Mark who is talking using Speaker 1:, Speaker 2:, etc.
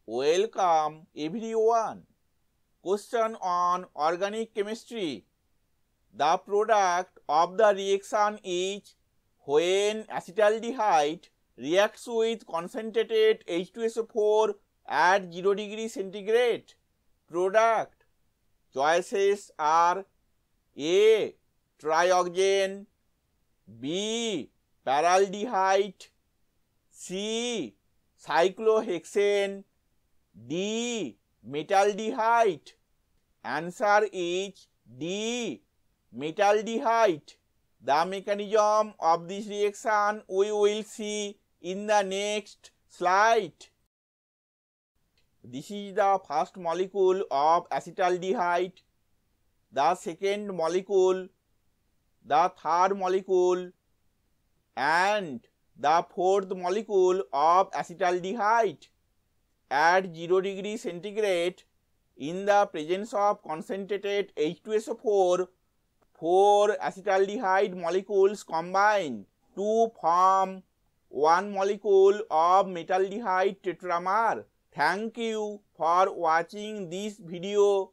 Speaker 1: Welcome everyone. Question on organic chemistry. The product of the reaction is when acetaldehyde reacts with concentrated H2SO4 at 0 degree centigrade. Product choices are A. Trioxane, B. Paraldehyde, C. Cyclohexane, D. Metaldehyde. Answer is D. Metaldehyde. The mechanism of this reaction we will see in the next slide. This is the first molecule of acetaldehyde, the second molecule, the third molecule, and the fourth molecule of acetaldehyde. At 0 degree centigrade, in the presence of concentrated H2SO4, 4 acetaldehyde molecules combine to form one molecule of metaldehyde tetramer. Thank you for watching this video.